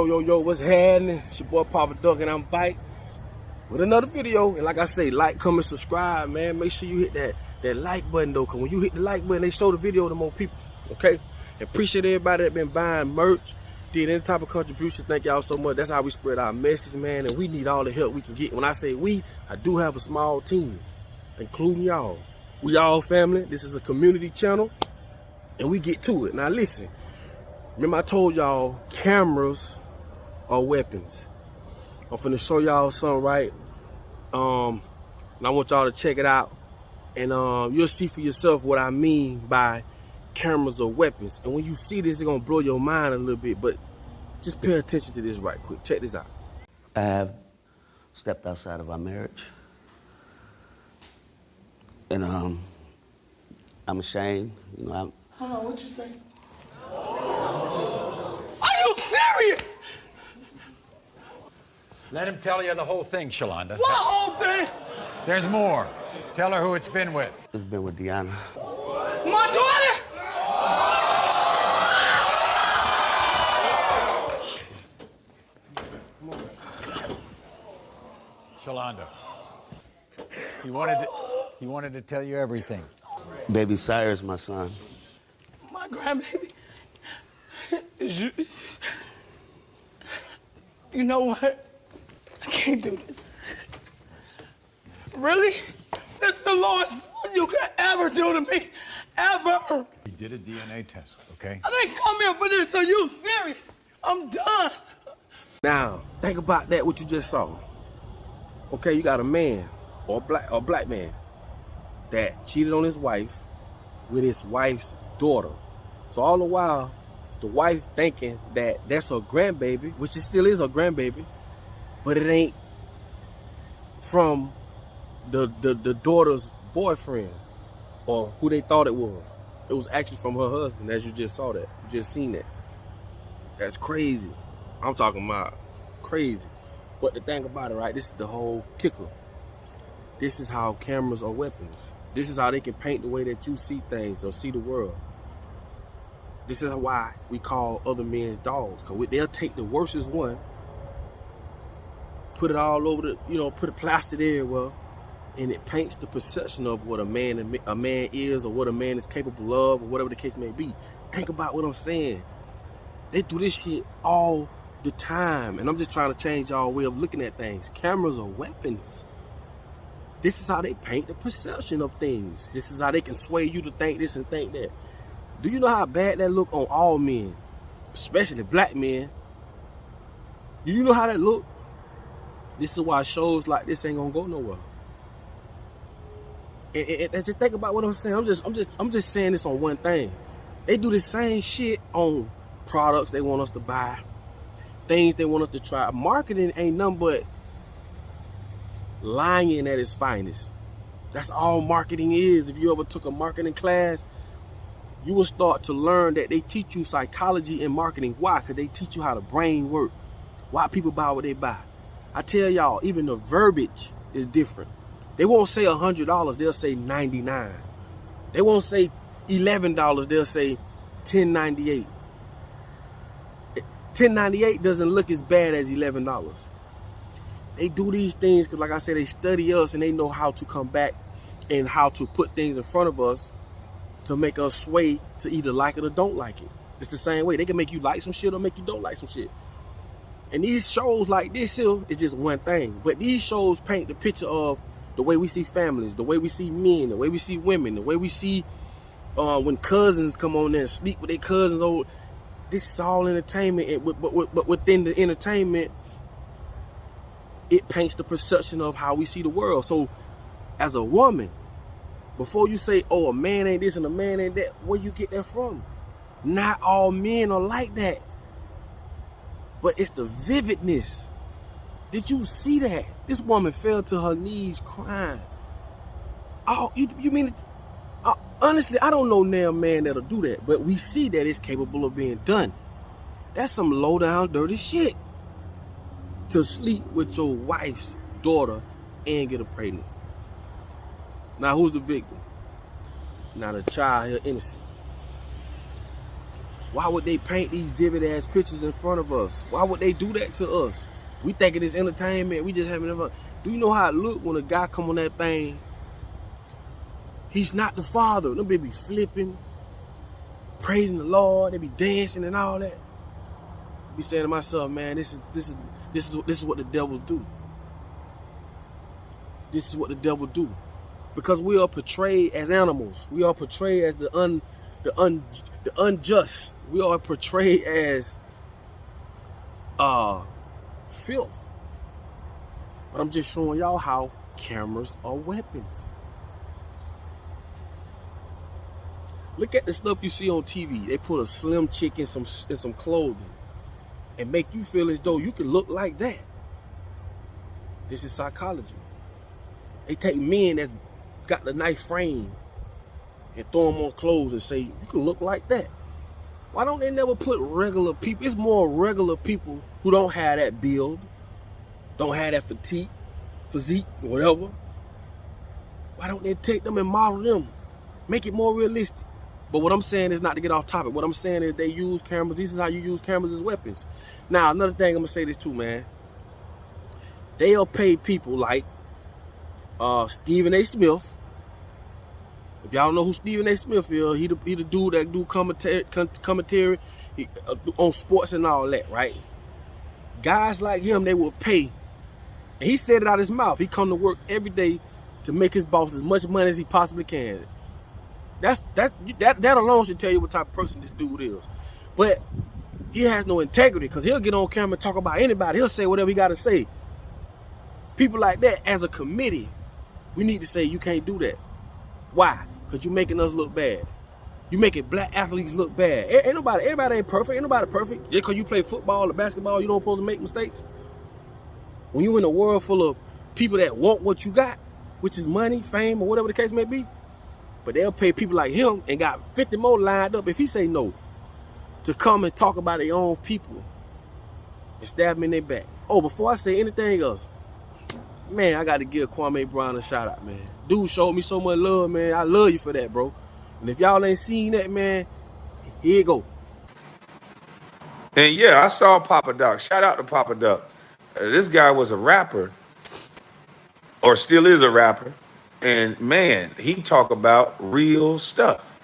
Yo, what's happening? It's your boy Papa Duck and I'm back with another video. And like I say, like, comment, subscribe, man. Make sure you hit that like button though, cause when you hit the like button, they show the video to more people. Okay? And appreciate everybody that been buying merch, did any type of contribution. Thank y'all so much. That's how we spread our message, man. And we need all the help we can get. When I say we, I do have a small team, including y'all. We all family. This is a community channel, and we get to it. Now listen. Remember I told y'all cameras are weapons. I'm finna show y'all something, right? And I want y'all to check it out. And you'll see for yourself what I mean by cameras are weapons. And when you see this, it's gonna blow your mind a little bit, but just pay attention to this right quick. Check this out. I have stepped outside of our marriage. And I'm ashamed. You know, Hold on, what you say? Are you serious? Let him tell you the whole thing, Shalonda. What whole thing? There's more. Tell her who it's been with. it's been with Deanna. My daughter? Shalonda. He wanted to tell you everything. Baby Sire's my son. My grandbaby. You know what? I can't do this. Really? That's the lowest you could ever do to me. Ever. He did a DNA test, okay? I didn't come here for this. Are you serious? I'm done. Now, think about that, what you just saw. Okay, you got a man or a black man that cheated on his wife with his wife's daughter. So all the while, the wife thinking that that's her grandbaby, which it still is her grandbaby, but it ain't from the daughter's boyfriend or who they thought it was. It was actually from her husband, as you just saw that. You just seen that. That's crazy. I'm talking about crazy. But the thing about it, right, this is the whole kicker. This is how cameras are weapons. This is how they can paint the way that you see things or see the world. This is why we call other men's dogs. Because they'll take the worstest one, put it all over put it plastered everywhere, and it paints the perception of what a man is or what a man is capable of or whatever the case may be. Think about what I'm saying. They do this shit all the time, and I'm just trying to change y'all way of looking at things. Cameras are weapons. This is how they paint the perception of things. This is how they can sway you to think this and think that. Do you know how bad that look on all men, especially black men? Do you know how that look? This is why shows like this ain't gonna go nowhere. And just think about what I'm saying. I'm just saying this on one thing. They do the same shit on products they want us to buy, things they want us to try. Marketing ain't nothing but lying at its finest. That's all marketing is. If you ever took a marketing class, you will start to learn that they teach you psychology and marketing. Why? Because they teach you how the brain work. Why people buy what they buy. I tell y'all, even the verbiage is different. They won't say $100, they'll say $99. They won't say $11, they'll say $10.98. $10.98 doesn't look as bad as $11. They do these things because, like I said, they study us and they know how to come back and how to put things in front of us to make us sway to either like it or don't like it. It's the same way. They can make you like some shit or make you don't like some shit. And these shows like this here is just one thing. But these shows paint the picture of the way we see families, the way we see men, the way we see women, the way we see when cousins come on there and sleep with their cousins. Oh, this is all entertainment. But within the entertainment, it paints the perception of how we see the world. So as a woman, before you say, oh, a man ain't this and a man ain't that, where you get that from? Not all men are like that. But it's the vividness. Did you see that? This woman fell to her knees crying. Oh, you mean, honestly, I don't know now man that'll do that, but we see that it's capable of being done. That's some low down dirty shit. To sleep with your wife's daughter and get her pregnant. Now, who's the victim? Now, the child here innocent. Why would they paint these vivid ass pictures in front of us? Why would they do that to us? We thinking it's entertainment. We just having fun. Do you know how it look when a guy come on that thing? He's not the father. Them baby flipping, praising the Lord. They be dancing and all that. I be saying to myself, man, this is what the devils do. This is what the devil do. Because we are portrayed as animals. We are portrayed as the unjust. We are portrayed as filth. But I'm just showing y'all how cameras are weapons. Look at the stuff you see on TV. They put a slim chick in some clothing and make you feel as though you can look like that. This is psychology. They take men that's got the nice frame and throw them on clothes and say, you can look like that. Why don't they never put regular people? It's more regular people who don't have that build, don't have that physique, whatever. Why don't they take them and model them? Make it more realistic. But what I'm saying is not to get off topic. What I'm saying is they use cameras. This is how you use cameras as weapons. Now, another thing, I'm going to say this too, man. They'll pay people like Stephen A. Smith. If y'all know who Stephen A. Smith is, he the dude that do commentary on sports and all that, right? Guys like him, they will pay. And he said it out of his mouth. He come to work every day to make his boss as much money as he possibly can. That alone should tell you what type of person this dude is. But he has no integrity because he'll get on camera and talk about anybody. He'll say whatever he got to say. People like that, as a committee, we need to say you can't do that. Why? Because you're making us look bad. You making black athletes look bad. Everybody ain't perfect. Ain't nobody perfect. Just because you play football or basketball, you don't supposed to make mistakes. When you in a world full of people that want what you got, which is money, fame, or whatever the case may be, but they'll pay people like him and got 50 more lined up if he say no to come and talk about their own people and stab them in their back. Oh, before I say anything else, man, I got to give Kwame Brown a shout out, man. Dude showed me so much love, man. I love you for that, bro. And if y'all ain't seen that, man, here you go. And yeah, I saw Papa Doc. Shout out to Papa Doc. This guy was a rapper, or still is a rapper. And man, he talk about real stuff.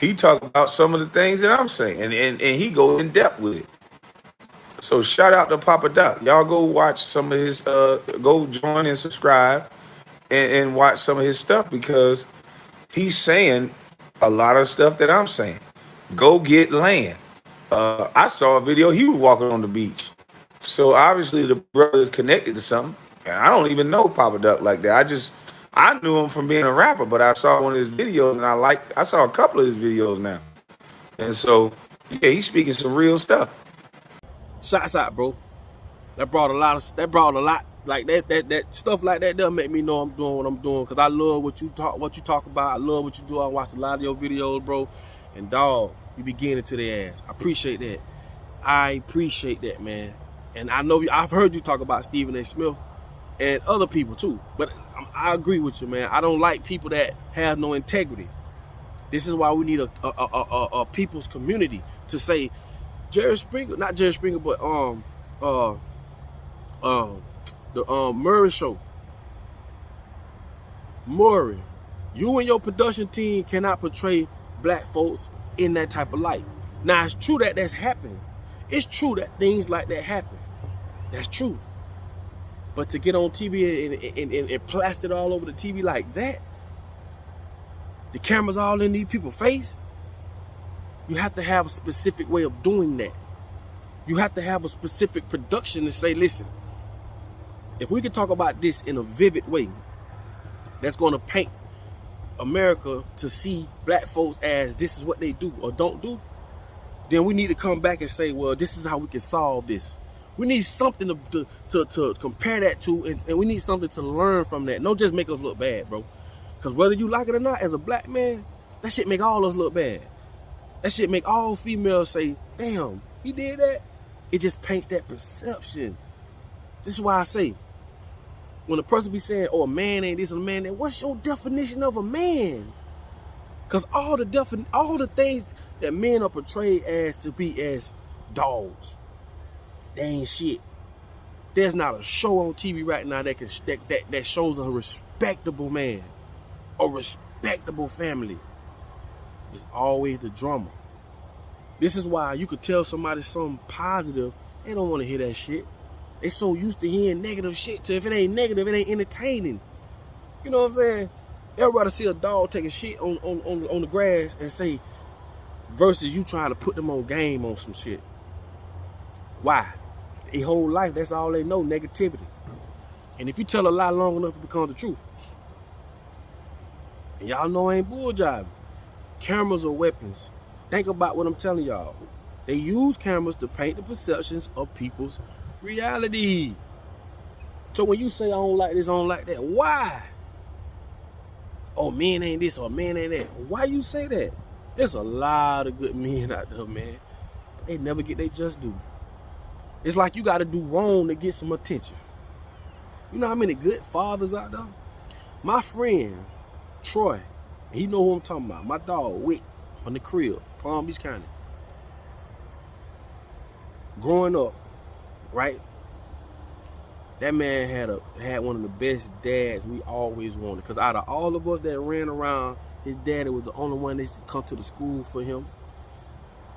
He talk about some of the things that I'm saying, and he go in depth with it. So shout out to Papa Doc. Y'all go watch some of his, go join and subscribe and watch some of his stuff, because he's saying a lot of stuff that I'm saying. Go get land. I saw a video, he was walking on the beach. So obviously the brother is connected to something. And I don't even know Papa Doc like that. I knew him from being a rapper, but I saw one of his videos and I saw a couple of his videos now. And so, yeah, he's speaking some real stuff. Shots out, bro. That brought a lot. Like that stuff like that doesn't make me know I'm doing what I'm doing, because I love what you talk about. I love what you do. I watch a lot of your videos, bro. And dog, you be getting it to their ass. I appreciate that. I appreciate that, man. And I know I've heard you talk about Stephen A. Smith and other people too. But I agree with you, man. I don't like people that have no integrity. This is why we need a people's community to say, Jerry Springer, not Jerry Springer, but the Murray show. Murray, you and your production team cannot portray black folks in that type of light. Now, it's true that that's happening. It's true that things like that happen. That's true. But to get on TV and plaster it all over the TV like that, the cameras all in these people's face, you have to have a specific way of doing that. You have to have a specific production to say, listen, if we can talk about this in a vivid way that's going to paint America to see black folks as this is what they do or don't do, then we need to come back and say, well, this is how we can solve this. We need something to compare that to, and we need something to learn from that. Don't just make us look bad, bro. Because whether you like it or not, as a black man, that shit make all us look bad. That shit make all females say, damn, he did that? It just paints that perception. This is why I say, when a person be saying, oh, a man ain't this, a man that, what's your definition of a man? Because all the things that men are portrayed as to be as dogs. They ain't shit. There's not a show on TV right now that shows a respectable man, a respectable family. It's always the drama. This is why you could tell somebody something positive, they don't want to hear that shit. They so used to hearing negative shit, if it ain't negative, it ain't entertaining. You know what I'm saying? Everybody see a dog take a shit on the grass and say, versus you trying to put them on game on some shit. Why? Their whole life, that's all they know, negativity. And if you tell a lie long enough, it becomes the truth. And y'all know I ain't bull jiving. Cameras are weapons. Think about what I'm telling y'all. They use cameras to paint the perceptions of people's reality. So when you say I don't like this, I don't like that, why? Oh, men ain't this or men ain't that. Why you say that? There's a lot of good men out there, man. But they never get their just due. It's like you got to do wrong to get some attention. You know how many good fathers out there? My friend, Troy, he know who I'm talking about. My dog, Wick, from the crib, Palm Beach County. Growing up, right? That man had one of the best dads we always wanted. Because out of all of us that ran around, his daddy was the only one that come to the school for him.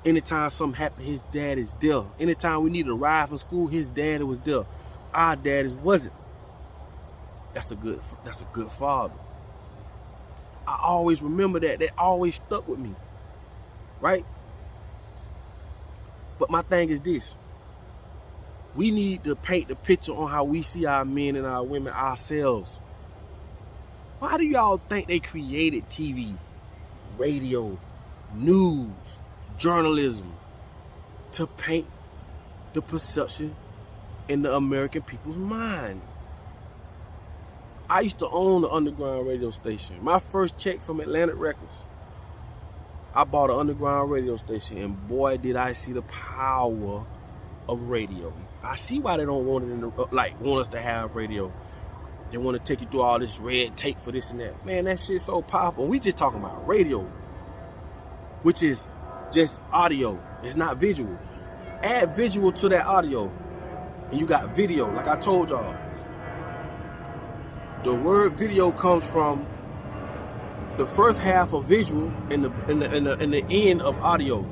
Anytime something happened, his dad is there. Anytime we needed a ride from school, his daddy was there. Our daddies wasn't. That's a good father. I always remember that. That always stuck with me. Right? But my thing is this. We need to paint the picture on how we see our men and our women ourselves. Why do y'all think they created TV, radio, news, journalism to paint the perception in the American people's mind? I used to own the underground radio station. My first check from Atlantic Records, I bought an underground radio station, and boy, did I see the power of radio. I see why they don't want it want us to have radio. They want to take you through all this red tape for this and that. Man, that shit's so powerful. We just talking about radio, which is just audio. It's not visual. Add visual to that audio, and you got video. Like I told y'all, the word video comes from the first half of visual and the end of audio.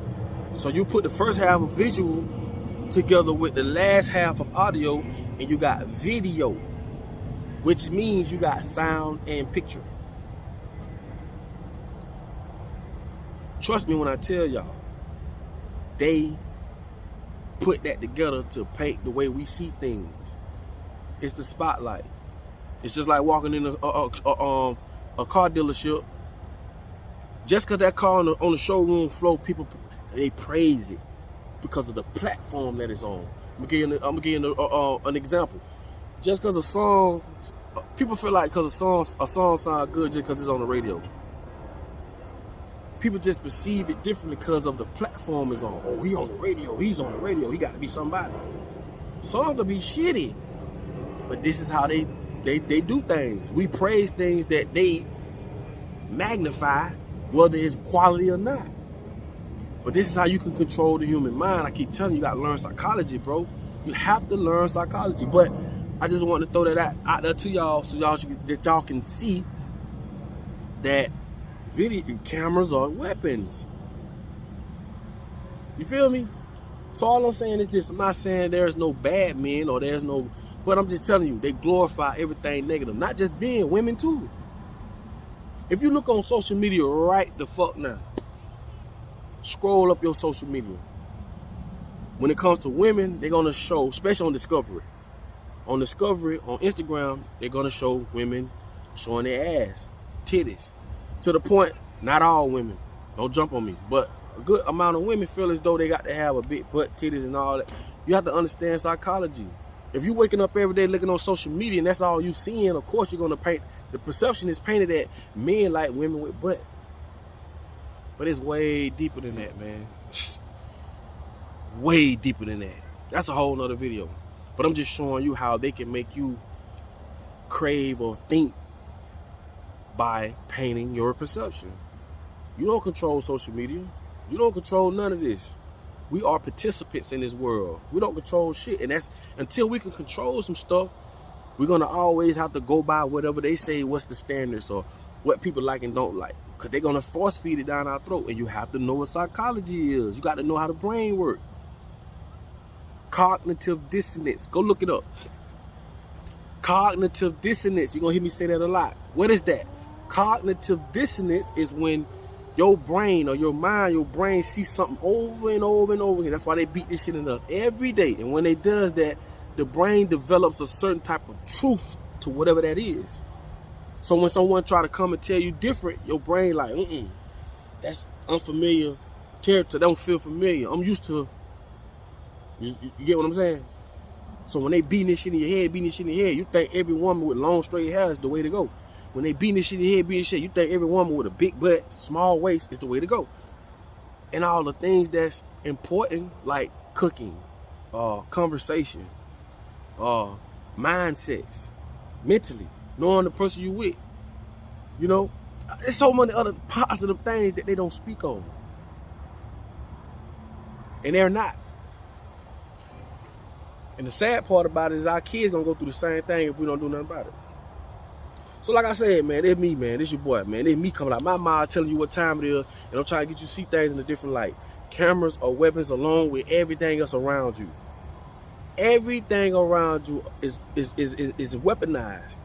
So you put the first half of visual together with the last half of audio, and you got video, which means you got sound and picture. Trust me when I tell y'all, they put that together to paint the way we see things. It's the spotlight. It's just like walking in a car dealership. Just because that car on the showroom floor, people, they praise it because of the platform that it's on. I'm gonna give you an example. Just because a song, people feel like because a song sounds good just because it's on the radio. People just perceive it differently because of the platform is on. Oh, he on the radio. He's on the radio. He got to be somebody. Song could be shitty, but this is how they do things. We praise things that they magnify, whether it's quality or not. But this is how you can control the human mind. I keep telling you, you got to learn psychology, bro. You have to learn psychology. But I just want to throw that out there to y'all so y'all can see that video cameras are weapons. You feel me? So all I'm saying is this. I'm not saying there's no bad men or there's no, but I'm just telling you, they glorify everything negative. Not just men, women too. If you look on social media right the fuck now, scroll up your social media. When it comes to women, they're gonna show, especially on Discovery. On Discovery, on Instagram, they're gonna show women showing their ass, titties. To the point, not all women, don't jump on me, but a good amount of women feel as though they got to have a big butt, titties and all that. You have to understand psychology. If you're waking up every day looking on social media and that's all you seeing, of course you're gonna paint, the perception is painted that men like women with butt. But it's way deeper than that, man. Way deeper than that. That's a whole nother video. But I'm just showing you how they can make you crave or think by painting your perception. You don't control social media. You don't control none of this. We are participants in this world. We don't control shit. And that's until we can control some stuff, we're gonna always have to go by whatever they say, what's the standards or what people like and don't like. Because they're gonna force feed it down our throat. And you have to know what psychology is. You got to know how the brain works. Cognitive dissonance. Go look it up. Cognitive dissonance. You're gonna hear me say that a lot. What is that? Cognitive dissonance is when your brain or your mind, your brain sees something over and over and over again. That's why they beat this shit in up every day. And when they does that, the brain develops a certain type of truth to whatever that is. So when someone try to come and tell you different, your brain like, that's unfamiliar territory. Don't feel familiar. I'm used to. You get what I'm saying? So when they beating this shit in your head, you think every woman with long straight hair is the way to go. When they beating this shit in your head, you think every woman with a big butt, small waist is the way to go. And all the things that's important, like cooking, conversation, mindsets, mentally, knowing the person you with. You know, there's so many other positive things that they don't speak on. And they're not. And the sad part about it is our kids gonna go through the same thing if we don't do nothing about it. So like I said, man, it's me, man. It's your boy, man. It's me coming out my mind telling you what time it is, and I'm trying to get you to see things in a different light. Cameras are weapons along with everything else around you. Everything around you is weaponized.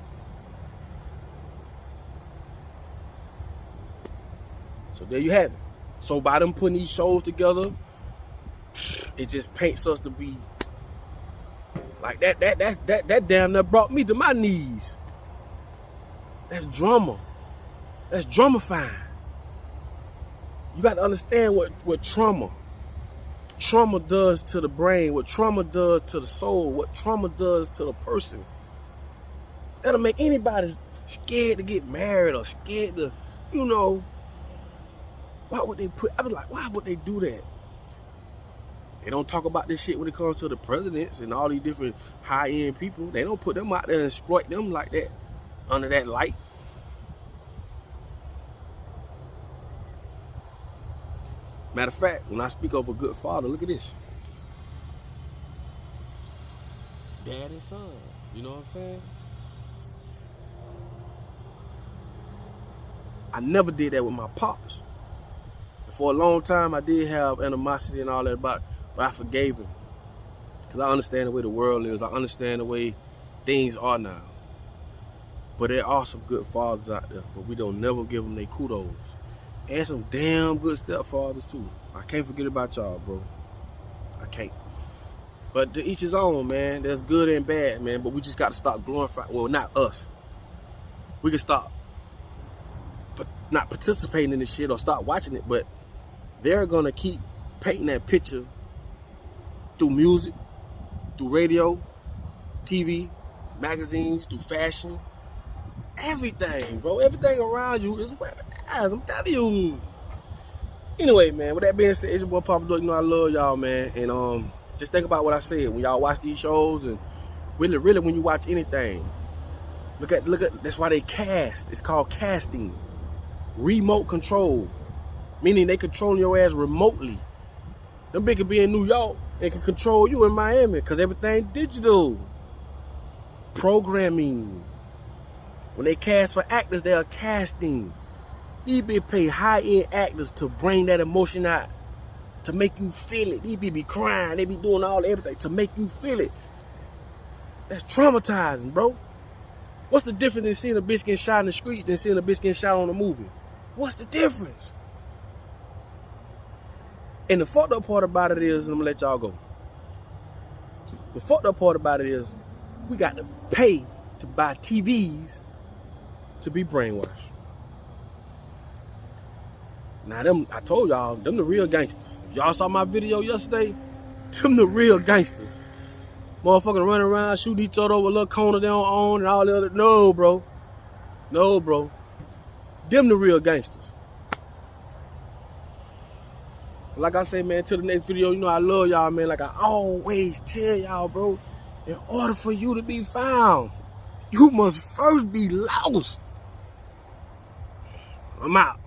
So there you have it. So by them putting these shows together, it just paints us to be like that damn near brought me to my knees. That's drama. That's dramifying. You got to understand what trauma does to the brain, what trauma does to the soul, what trauma does to the person. That'll make anybody scared to get married or scared to, you know, why would they I was like, why would they do that? They don't talk about this shit when it comes to the presidents and all these different high-end people. They don't put them out there and exploit them like that, under that light. Matter of fact, when I speak of a good father, look at this. Dad and son, you know what I'm saying? I never did that with my pops. For a long time, I did have animosity and all that about it. But I forgave him. Because I understand the way the world is. I understand the way things are now. But there are some good fathers out there. But we don't never give them their kudos. And some damn good stepfathers too. I can't forget about y'all, bro. I can't. But to each his own, man. There's good and bad, man. But we just got to stop glorifying. Well, not us. We can stop not participating in this shit or stop watching it. But they're going to keep painting that picture through music, through radio, TV, magazines, through fashion. Everything, bro. Everything around you is weaponized. I'm telling you. Anyway, man, with that being said, it's your boy Papa Duck. You know I love y'all, man. And just think about what I said when y'all watch these shows, and really when you watch anything. Look at that's why they cast. It's called casting. Remote control. Meaning they control your ass remotely. Them bitch could be in New York and can control you in Miami because everything digital. Programming. When they cast for actors, they are casting. These bitch pay high-end actors to bring that emotion out, to make you feel it. These bitch be crying, they be doing everything to make you feel it. That's traumatizing, bro. What's the difference in seeing a bitch getting shot in the streets than seeing a bitch getting shot on a movie? What's the difference? And the fucked up part about it is, and I'm gonna let y'all go. The fucked up part about it is, we got to pay to buy TVs to be brainwashed. Now them, I told y'all, them the real gangsters. If y'all saw my video yesterday, them the real gangsters. Motherfuckers running around, shooting each other over a little corner they don't own and all the other. No, bro. No, bro. Them the real gangsters. Like I say, man, till the next video, you know I love y'all, man. Like I always tell y'all, bro, in order for you to be found, you must first be lost. I'm out.